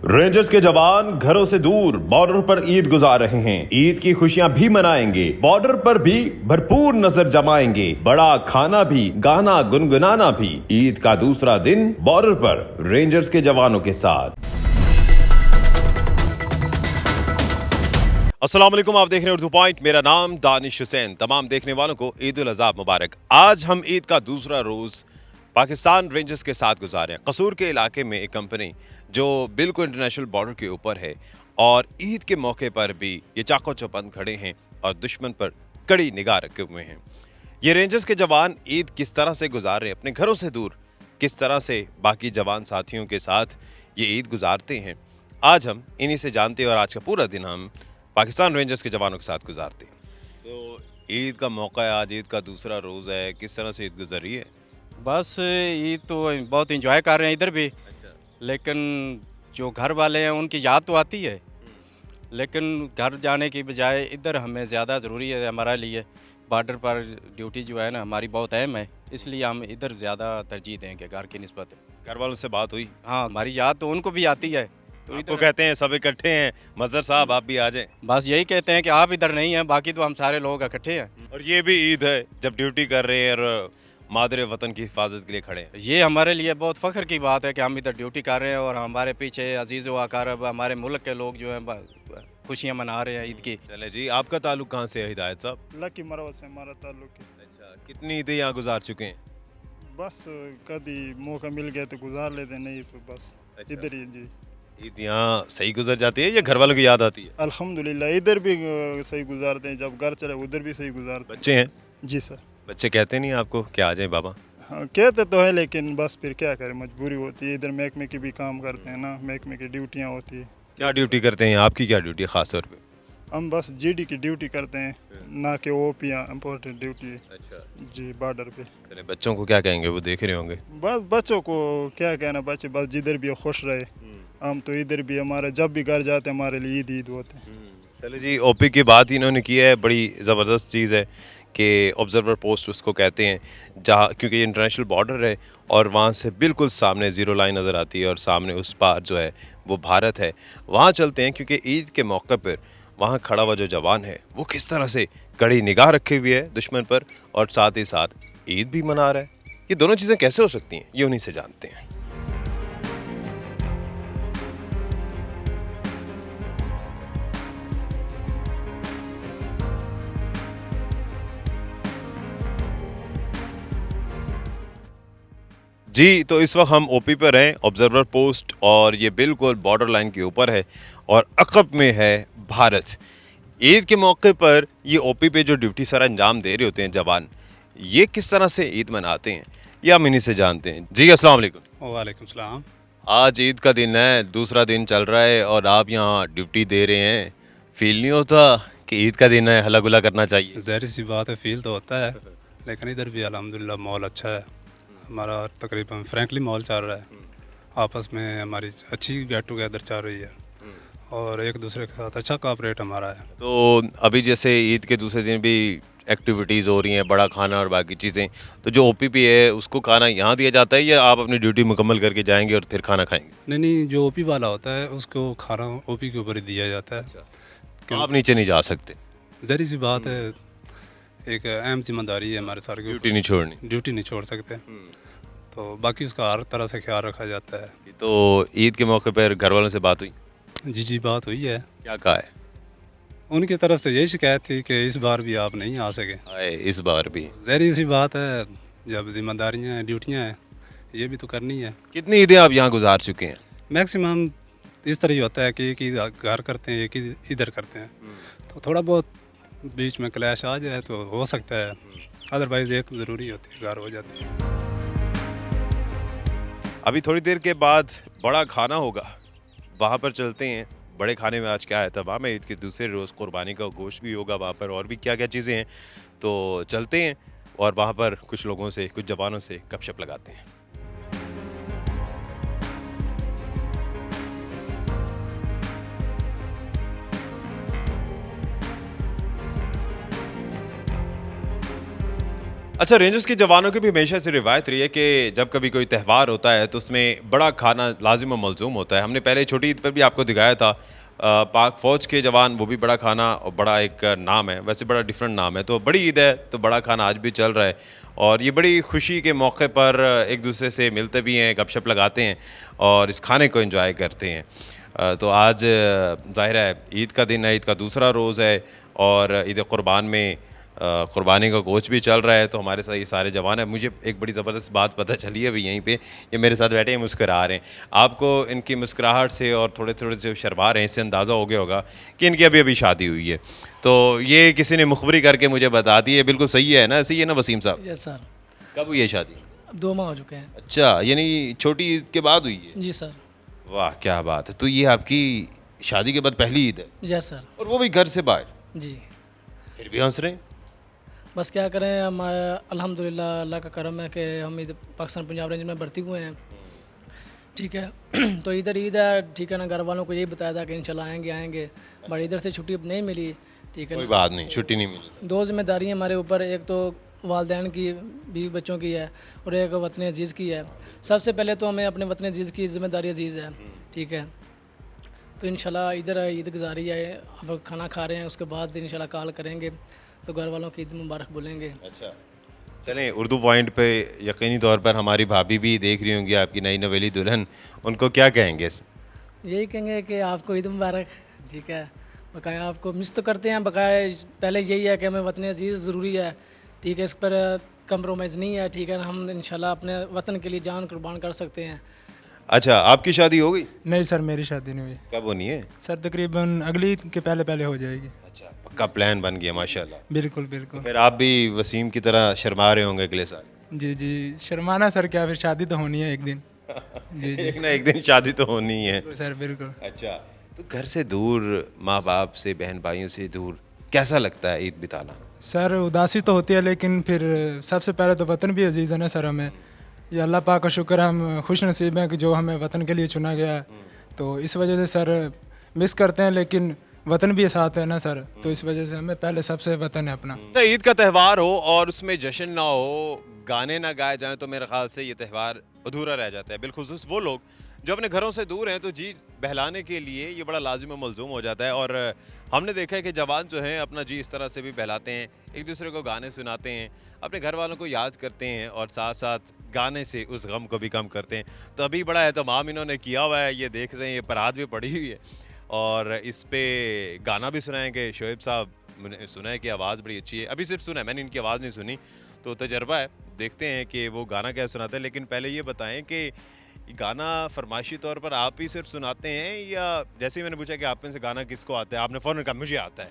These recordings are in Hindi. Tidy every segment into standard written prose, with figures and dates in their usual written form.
रेंजर्स के जवान घरों से दूर बॉर्डर पर ईद गुजार रहे हैं। ईद की खुशियां भी मनाएंगे, बॉर्डर पर भी भरपूर नजर जमाएंगे, बड़ा खाना भी, गाना गुनगुनाना भी। ईद का दूसरा दिन बॉर्डर पर रेंजर्स के जवानों के साथ। अस्सलाम वालेकुम, आप देख रहे हैं उर्दू पॉइंट। मेरा नाम दानिश हुसैन। तमाम देखने वालों को ईद उल अज़हा मुबारक। आज हम ईद का दूसरा रोज पाकिस्तान रेंजर्स के साथ गुजारे हैं। कसूर के इलाके में एक कंपनी जो बिल्कुल इंटरनेशनल बॉर्डर के ऊपर है और ईद के मौके पर भी ये चाको चौबंद खड़े हैं और दुश्मन पर कड़ी निगाह रखे हुए हैं। ये रेंजर्स के जवान ईद किस तरह से गुजार रहे हैं, अपने घरों से दूर किस तरह से बाकी जवान साथियों के साथ ये ईद गुजारते हैं, आज हम इन्हीं से जानते हैं और आज का पूरा दिन हम पाकिस्तान रेंजर्स के जवानों के साथ गुजारते हैं। तो ईद का मौका है, आज ईद का दूसरा रोज़ है, किस तरह से ईद गुजर रही है? बस ईद तो बहुत इंजॉय कर रहे हैं इधर भी। अच्छा। लेकिन जो घर वाले हैं उनकी याद तो आती है, लेकिन घर जाने की बजाय इधर हमें ज़्यादा ज़रूरी है। हमारे लिए बॉर्डर पर ड्यूटी जो है ना हमारी बहुत अहम है, इसलिए हम इधर ज़्यादा तरजीह देंगे घर की निस्बत। घर वालों से बात हुई? हाँ, हमारी याद तो उनको भी आती है। तो आपको कहते हैं सब इकट्ठे हैं, मजहर साहब आप भी आ जाएं। बस यही कहते हैं कि आप इधर नहीं हैं, बाकी तो हम सारे लोग इकट्ठे हैं। और ये भी ईद है जब ड्यूटी कर रहे हैं और मादरे वतन की हिफाजत के लिए खड़े हैं। ये हमारे लिए बहुत फ़ख्र की बात है कि हम इधर ड्यूटी कर रहे हैं और हमारे पीछे अजीज़ व अकारब हमारे मुल्क के लोग जो हैं खुशियाँ मना रहे हैं ईद की। चले जी, आपका ताल्लुक कहाँ से है हिदायत साहब? लकी मरवत से हमारा ताल्लुक है। अच्छा, कितनी ईदें यहाँ गुजार चुके हैं? बस कभी मौका मिल गया तो गुजार लेते, नहीं तो बस अच्छा। इधर ही जी। ईद यहाँ सही गुजर जाती है या घर वालों की याद आती है? अल्हम्दुलिल्लाह इधर भी सही गुजारते हैं, जब घर चले उधर भी सही गुजारते बच्चे हैं? हैं। जी सर। बच्चे कहते नहीं आपको कि आ जाए बाबा? हाँ कहते तो है, लेकिन बस फिर क्या करें, मजबूरी होती है। इधर महकमे की भी काम करते हैं ना, महकमे की ड्यूटियाँ होती है। क्या ड्यूटी करते हैं? आपकी क्या ड्यूटी है ख़ास तौर पे? हम बस जीडी की ड्यूटी करते हैं, ना कि ओपी इम्पोर्टेंट ड्यूटी है अच्छा। जी बॉर्डर पे। चले, बच्चों को क्या कहेंगे, वो देख रहे होंगे? बस बच्चों को क्या कहना, बच्चे बस जिधर भी खुश रहे। हम तो इधर भी, हमारे जब भी घर जाते हैं हमारे लिए ईद ईद होते हैं। चले जी, ओपी की बात इन्होंने की है, बड़ी ज़बरदस्त चीज़ है कि ऑब्जर्वर पोस्ट उसको कहते हैं, जहाँ क्योंकि ये इंटरनेशनल बॉर्डर है और वहाँ से बिल्कुल सामने ज़ीरो लाइन नज़र आती है और सामने उस पार जो है वो भारत है। वहाँ चलते हैं क्योंकि ईद के मौके पर वहाँ खड़ा हुआ जो जवान है वो किस तरह से कड़ी निगाह रखे हुए है दुश्मन पर और साथ ही साथ ईद भी मना रहा है। ये दोनों चीज़ें कैसे हो सकती हैं, ये उन्हीं से जानते हैं। जी, तो इस वक्त हम ओपी पर हैं, ऑब्जर्वर पोस्ट, और ये बिल्कुल बॉर्डर लाइन के ऊपर है और अक़ब में है भारत। ईद के मौके पर ये ओपी पे जो ड्यूटी सर अंजाम दे रहे होते हैं जवान, ये किस तरह से ईद मनाते हैं ये हम इन्हीं से जानते हैं। जी अस्सलाम वालेकुम। वालेकुम सलाम। आज ईद का दिन है, दूसरा दिन चल रहा है और आप यहाँ ड्यूटी दे रहे हैं। फील नहीं होता कि ईद का दिन है, हल्ला गुल्ला करना चाहिए? ज़ाहिर सी बात है, फील तो होता है, लेकिन इधर भी अल्हम्दुलिल्लाह माहौल अच्छा है। हमारा तकरीबन फ्रैंकली माहौल चल रहा है, आपस में हमारी अच्छी गेट टुगेदर चल रही है और एक दूसरे के साथ अच्छा कोऑपरेट हमारा है। तो अभी जैसे ईद के दूसरे दिन भी एक्टिविटीज़ हो रही हैं, बड़ा खाना और बाकी चीज़ें, तो जो ओपीपी है उसको खाना यहाँ दिया जाता है या आप अपनी ड्यूटी मुकम्मल करके जाएंगे और फिर खाना खाएंगे? नहीं, जो ओपी वाला होता है उसको खाना ओपी के ऊपर ही दिया जाता है। आप नीचे नहीं जा सकते? ज़ाहिर सी बात है, एक अहम जिम्मेदारी है हमारे सारे के ड्यूटी ऊपर, नहीं छोड़नी। ड्यूटी नहीं छोड़ सकते, तो बाकी उसका हर तरह से ख्याल रखा जाता है। तो ईद के मौके पर घर वालों से बात हुई? जी बात हुई है। क्या कहा है? उनकी तरफ से यही शिकायत थी कि इस बार भी आप नहीं आ सके। आए इस बार भी? ज़ाहिर सी बात है, जब जिम्मेदारियाँ हैं, ड्यूटियाँ हैं, ये भी तो करनी है। कितनी ईदें आप यहाँ गुजार चुके हैं? मैक्सिमम इस तरह ही होता है कि एक ही घर करते हैं, एक ही इधर करते हैं, तो थोड़ा बहुत बीच में क्लैश आ जाए तो हो सकता है, अदरवाइज़ एक ज़रूरी होती है, घर हो जाती है। अभी थोड़ी देर के बाद बड़ा खाना होगा, वहाँ पर चलते हैं। बड़े खाने में आज क्या है, तब हमें ईद के दूसरे रोज़ कुर्बानी का गोश्त भी होगा वहाँ पर, और भी क्या क्या चीज़ें हैं, तो चलते हैं और वहाँ पर कुछ लोगों से, कुछ जवानों से गपशप लगाते हैं। अच्छा, रेंजर्स के जवानों की भी हमेशा से रिवायत रही है कि जब कभी कोई त्यौहार होता है तो उसमें बड़ा खाना लाजिम व मलजूम होता है। हमने पहले छोटी ईद पर भी आपको दिखाया था, पाक फ़ौज के जवान वो भी बड़ा खाना और बड़ा एक नाम है, वैसे बड़ा डिफरेंट नाम है। तो बड़ी ईद है तो बड़ा खाना आज भी चल रहा है और ये बड़ी खुशी के मौके पर एक दूसरे से मिलते भी हैं, गपशप लगाते हैं और इस खाने को एंजॉय करते हैं। तो आज ज़ाहिर है ईद का दिन है, ईद का दूसरा रोज़ है और ईद क़ुरबान में कुर्बानी का गोश्त भी चल रहा है। तो हमारे साथ ये सारे जवान हैं। मुझे एक बड़ी ज़बरदस्त बात पता चली है अभी यहीं पे, ये मेरे साथ बैठे हैं, मुस्कुरा रहे हैं। आपको इनकी मुस्कुराहट से और थोड़े थोड़े से शर्मा रहे हैं, इससे अंदाज़ा हो गया होगा कि इनकी अभी अभी शादी हुई है। तो ये किसी ने मुखबरी करके मुझे बता दी है, बिल्कुल सही है ना? ऐसे ही है ना वसीम साहब? यस सर, कब हुई है शादी? अब 2 माह हो चुके हैं। अच्छा, यानी छोटी ईद के बाद हुई है? जी सर। वाह क्या बात है। तो ये आपकी शादी के बाद पहली ईद है यस सर। और वो भी घर से बाहर? जी, फिर भी हंस रहे हैं। बस क्या करें, हम अल्हम्दुलिल्लाह अल्लाह का करम है कि हम इधर पाकिस्तान पंजाब रेंज में भर्ती हुए हैं। ठीक है तो इधर ईद है, ठीक है ना। घर वालों को यही बताया था कि इंशाल्लाह आएंगे आएंगे, बट इधर से छुट्टी अब नहीं मिली। ठीक है कोई ना, बात नहीं, छुट्टी नहीं मिली। 2 जिम्मेदारियाँ हमारे ऊपर, एक तो वालदैन की, बीवी बच्चों की है और एक वतन अजीज़ की है। सबसे पहले तो हमें अपने वतन अजीज़ की जिम्मेदारी अजीज़ है। ठीक है, तो इंशाल्लाह इधर ईद गुजारी है, अब खाना खा रहे हैं, उसके बाद इंशाल्लाह कॉल करेंगे तो घर वालों की ईद मुबारक बोलेंगे। अच्छा, चलें उर्दू पॉइंट पे यकीनी तौर पर हमारी भाभी भी देख रही होंगी, आपकी नई नवेली दुल्हन, उनको क्या कहेंगे? यही कहेंगे कि आपको ईद मुबारक। ठीक है, बकाया आपको मिस तो करते हैं, बकाया पहले यही है कि हमें वतन अजीज़ ज़रूरी है। ठीक है, इस पर कंप्रोमाइज़ नहीं है। ठीक है ना, हम इंशाल्लाह अपने वतन के लिए जान कुर्बान कर सकते हैं। अच्छा, आपकी शादी हो गई? नहीं सर, मेरी शादी नहीं हुई कब होनी है? सर, तकरीबन अगली ईद के पहले पहले हो जाएगी। अच्छा, पक्का प्लान बन गया माशाल्लाह। बिल्कुल बिल्कुल। फिर आप भी वसीम की तरह शर्मा रहे होंगे अगले साल। जी जी, शर्माना सर क्या, फिर शादी तो होनी है एक दिन। जी जी एक ना एक दिन शादी तो होनी ही है। बिल्कुल सर, बिल्कुल। अच्छा, तो घर से दूर, माँ बाप से, बहन भाइयों से दूर कैसा लगता है ईद बिताना? सर उदासी तो होती है, लेकिन फिर सबसे पहले तो वतन भी अजीज़ है ना सर हमें। ये अल्लाह पाक का शुक्र है, हम खुश नसीब हैं कि जो हमें वतन के लिए चुना गया है। तो इस वजह से सर मिस करते हैं, लेकिन वतन भी साथ है ना सर, तो इस वजह से हमें पहले सबसे वतन है अपना। तो ईद का त्यौहार हो और उसमें जश्न ना हो, गाने ना गाए जाएं, तो मेरे ख्याल से ये त्यौहार अधूरा रह जाता है। बिलखुसूस वो लोग जो अपने घरों से दूर हैं, तो जी बहलाने के लिए ये बड़ा लाजिम मलजूम हो जाता है। और हमने देखा है कि जवान जो हैं अपना जी इस तरह से भी बहलाते हैं, एक दूसरे को गाने सुनाते हैं, अपने घर वालों को याद करते हैं और साथ साथ गाने से उस गम को भी कम करते हैं। तो अभी बड़ा एहतमाम इन्होंने किया हुआ है, ये देख रहे हैं, ये परात भी पड़ी हुई है और इस पे गाना भी सुनाएंगे। शोएब साहब, मैंने सुना है कि आवाज़ बड़ी अच्छी है, अभी सिर्फ सुना है मैंने, इनकी आवाज़ नहीं सुनी, तो तजर्बा है, देखते हैं कि वो गाना क्या सुनाते हैं। लेकिन पहले ये बताएं कि गाना फरमाइशी तौर पर आप ही सिर्फ सुनाते हैं या जैसे ही मैंने पूछा कि आप में से गाना किसको आता है, आपने फ़ौरन कहा मुझे आता है,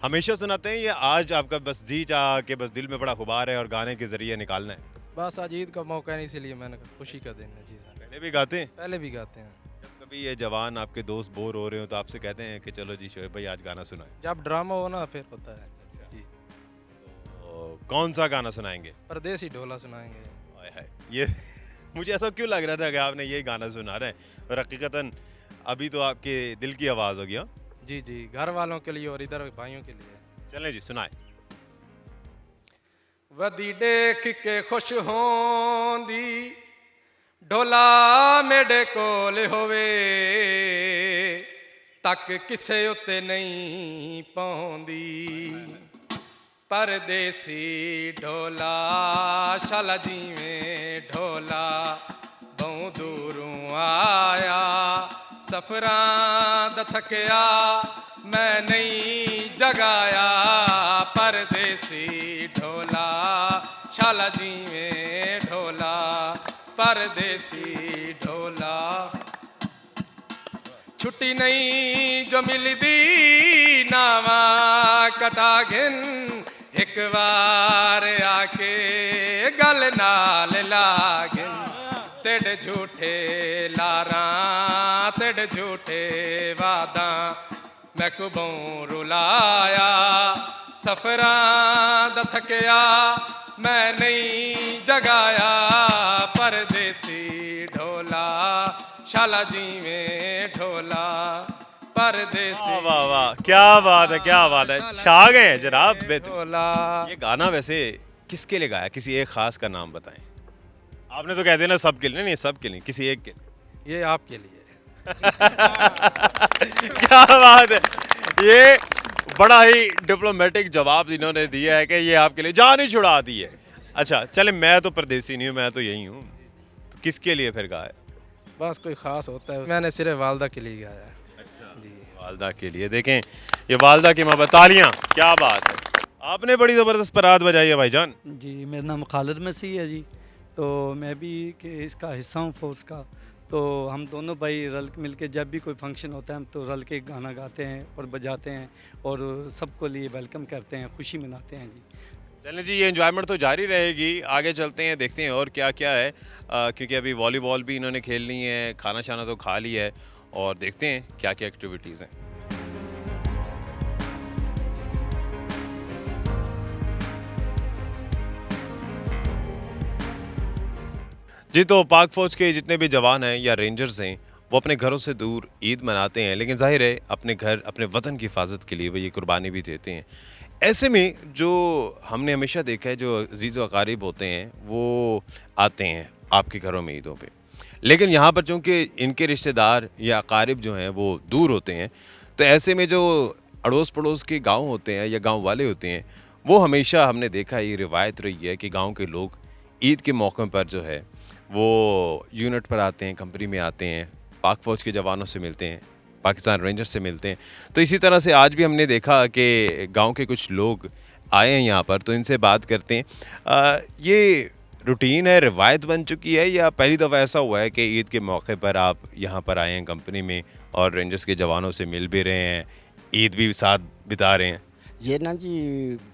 हमेशा सुनाते हैं या आज आपका बस जी चाह के बस दिल में बड़ा खुबार है और गाने के ज़रिए निकालना है? बस आज ईद का मौका है, इसीलिए मैंने कहा खुशी का दिन है। जी सर, पहले भी गाते हैं? पहले भी गाते हैं। जब कभी ये जवान आपके दोस्त बोर हो रहे हो तो आपसे कहते हैं कि चलो जी शोएब भाई आज गाना सुनाएं? जब ड्रामा हो ना फिर होता है। जी, तो कौन सा गाना सुनाएंगे? परदेसी ढोला सुनाएंगे। हाय हाय, ये मुझे ऐसा क्यों लग रहा था कि आपने ये गाना सुना रहे हैं, और हकीकतन अभी तो आपके दिल की आवाज़ होगी। हाँ, जी जी, घर वालों के लिए और इधर भाइयों के लिए। चलें जी सुनाएं। वदी देख के खुश होंदी ढोला मेरे कोल होवे, तक किसे उत्ते नहीं पाउंदी। परदेसी ढोला शाला जीवें ढोला, बहु दूरों आया सफरां दा थकिया, मैं नहीं जगाया। परदेसी ढोला शाला जीवें ढोला, परदेसी ढोला। छुट्टी नहीं जो मिलदी नावा कटा घिन, एक बार आके गल नाल लागिन। तेड़ झूठे लारा तेड़ झूठे वादा, मैं कुबों रुलाया सफरां दा थकिया, मैं नहीं जगाया। परदेसी ढोला शाला जीवें ढोला, परदेसी वाह वाह, क्या बात है, क्या बात है, छा गए हैं जनाब। ढोला। ये गाना वैसे किसके लिए गाया, किसी एक खास का नाम बताएं। आपने तो कह दिया ना सबके लिए, नहीं सबके लिए, किसी एक के लिए। ये आपके लिए। क्या बात है, ये बड़ा ही डिप्लोमेटिक जवाब इन्होंने दिया है कि ये आपके लिए, जान ही छुड़ा दी है। अच्छा चले, मैं तो परदेसी नहीं हूँ, मैं तो यही हूँ, तो किसके लिए फिर गाया? बस कोई ख़ास होता है, मैंने सिर्फ वालदा के लिए गाया है। अच्छा जी। वालदा के लिए, देखें ये वालदा की मोहब्बत, तालियां, क्या बात है। आपने बड़ी ज़बरदस्त परात बजाई है भाईजान। जी, मेरा नाम खालिद मसीह है जी। तो मैं भी इसका हिस्सा हूँ फोर्स का। तो हम दोनों भाई रल मिल के जब भी कोई फंक्शन होता है हम तो रल के गाना गाते हैं और बजाते हैं और सबको लिए वेलकम करते हैं, खुशी मनाते हैं जी। चलें जी, ये एंजॉयमेंट तो जारी रहेगी, आगे चलते हैं, देखते हैं और क्या क्या है, क्योंकि अभी वॉलीबॉल भी इन्होंने खेलनी है, खाना शाना तो खा लिया है, और देखते हैं क्या क्या एक्टिविटीज़ हैं। जी, तो पाक फ़ौज के जितने भी जवान हैं या रेंजर्स हैं, वो अपने घरों से दूर ईद मनाते हैं, लेकिन ज़ाहिर है अपने घर, अपने वतन की हिफाजत के लिए वो ये कुर्बानी भी देते हैं। ऐसे में जो हमने हमेशा देखा है, जो अज़ीज़ व अक़ारिब होते हैं वो आते हैं आपके घरों में ईदों पे, लेकिन यहाँ पर चूँकि इनके रिश्तेदार या अक़ारिब जो हैं वो दूर होते हैं, तो ऐसे में जो अड़ोस पड़ोस के गाँव होते हैं या गाँव वाले होते हैं, वो हमेशा हमने देखा, ये रिवायत रही है कि गाँव के लोग ईद के मौक़े पर जो है वो यूनिट पर आते हैं, कंपनी में आते हैं, पाक फ़ौज के जवानों से मिलते हैं, पाकिस्तान रेंजर्स से मिलते हैं। तो इसी तरह से आज भी हमने देखा कि गांव के कुछ लोग आए हैं यहाँ पर, तो इनसे बात करते हैं। ये रूटीन है, रिवायत बन चुकी है, या पहली दफ़ा ऐसा हुआ है कि ईद के मौके पर आप यहाँ पर आए हैं कंपनी में और रेंजर्स के जवानों से मिल भी रहे हैं, ईद भी साथ बिता रहे हैं? ये ना जी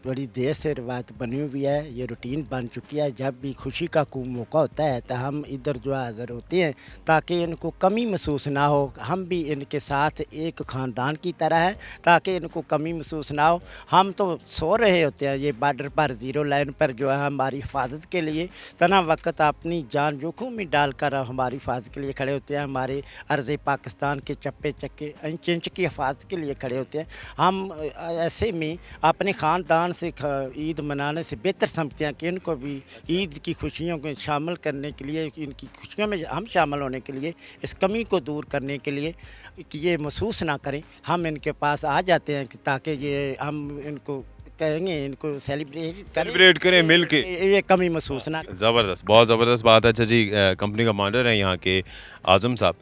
बड़ी देर से रिवायत बनी हुई है, ये रूटीन बन चुकी है। जब भी खुशी का कोई मौका होता है तो हम इधर जो हाज़िर होते हैं ताकि इनको कमी महसूस ना हो। हम भी इनके साथ एक ख़ानदान की तरह है ताकि इनको कमी महसूस ना हो। हम तो सो रहे होते हैं ये बॉर्डर पर, ज़ीरो लाइन पर जो है हमारी हिफाजत के लिए तना वक्त अपनी जान जोखिम में डालकर हमारी हिफाजत के लिए खड़े होते हैं। हमारे अर्ज़ पाकिस्तान के चप्पे चक्के इंच इंच की हिफाजत के लिए खड़े होते हैं। हम ऐसे में अपने ख़ानदान से ईद मनाने से बेहतर समझते हैं कि इनको भी ईद की खुशियों को शामिल करने के लिए, इनकी खुशियों में हम शामिल होने के लिए, इस कमी को दूर करने के लिए कि ये महसूस ना करें, हम इनके पास आ जाते हैं ताकि ये हम इनको कहेंगे, इनको सेलिब्रेट करें मिल के, ये कमी महसूस ना। ज़बरदस्त, बहुत ज़बरदस्त बात है। अच्छा जी, कंपनी कमांडर हैं यहाँ के आज़म साहब,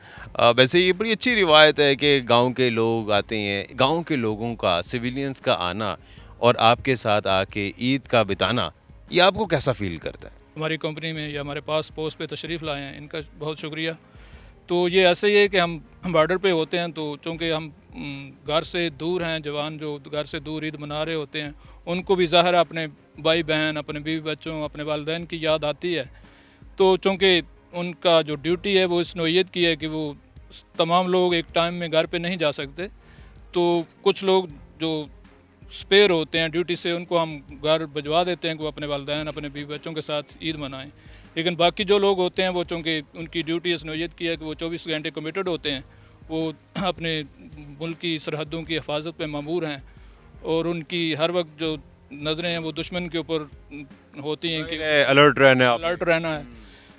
वैसे ये बड़ी अच्छी रिवायत है कि गांव के लोग आते हैं, गांव के लोगों का, सिविलियंस का आना और आपके साथ आके ईद का बिताना, ये आपको कैसा फ़ील करता है? हमारी कंपनी में या हमारे पास पोस्ट पे तशरीफ़ लाए हैं, इनका बहुत शुक्रिया। तो ये ऐसे ही है कि हम बॉर्डर पे होते हैं, तो चूँकि हम घर से दूर हैं, जवान जो घर से दूर ईद मना रहे होते हैं, उनको भी ज़ाहिर अपने भाई बहन, अपने बीवी बच्चों, अपने वालिदैन की याद आती है। तो चूँकि उनका जो ड्यूटी है वो इस नौइयत की है कि वो तमाम लोग एक टाइम में घर पे नहीं जा सकते, तो कुछ लोग जो स्पेयर होते हैं ड्यूटी से, उनको हम घर भिजवा देते हैं कि वो अपने वालिदैन, अपने बीवी बच्चों के साथ ईद मनाएं। लेकिन बाकी जो लोग होते हैं वो चूँकि उनकी ड्यूटी इस नौइयत की है कि वो 24 घंटे कमिटेड होते हैं, वो अपने मुल्क की सरहदों की हिफाजत पे मामूर हैं और उनकी हर वक्त जो नज़रें हैं वो दुश्मन के ऊपर होती हैं कि अलर्ट रहना है।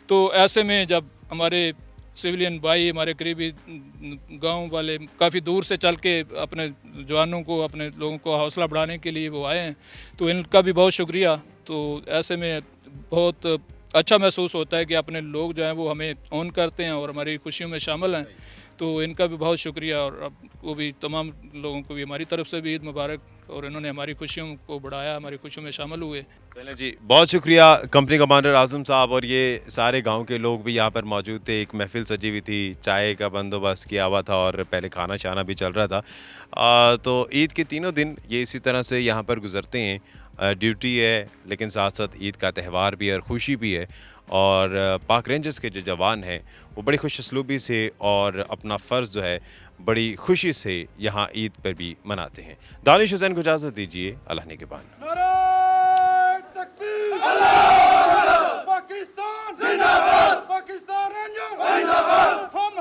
तो ऐसे में जब हमारे सिविलियन भाई, हमारे करीबी गांव वाले काफ़ी दूर से चल के अपने जवानों को, अपने लोगों को हौसला बढ़ाने के लिए वो आए हैं, तो इनका भी बहुत शुक्रिया। तो ऐसे में बहुत अच्छा महसूस होता है कि अपने लोग जो हैं वो हमें ऑन करते हैं और हमारी खुशियों में शामिल हैं, तो इनका भी बहुत शुक्रिया। और अब वो भी तमाम लोगों को भी हमारी तरफ से भी ईद मुबारक, और इन्होंने हमारी खुशियों को बढ़ाया, हमारी खुशियों में शामिल हुए। चलें जी, बहुत शुक्रिया कंपनी कमांडर आज़म साहब, और ये सारे गांव के लोग भी यहाँ पर मौजूद थे। एक महफिल सजी हुई थी, चाय का बंदोबस्त किया हुआ था और पहले खाना शाना भी चल रहा था। तो ईद के तीनों दिन ये इसी तरह से यहाँ पर गुजरते हैं। ड्यूटी है लेकिन साथ साथ ईद का त्यौहार भी है और खुशी भी है, और पाक रेंजर्स के जो जवान हैं वो बड़ी खुश असलूबी से और अपना फ़र्ज़ जो है बड़ी खुशी से यहाँ ईद पर भी मनाते हैं। दानिश हुसैन को इजाज़त दीजिए, अल्लाह निगहबान। पाकिस्तान जिंदाबाद, पाकिस्तान रेंजर जिंदाबाद, हम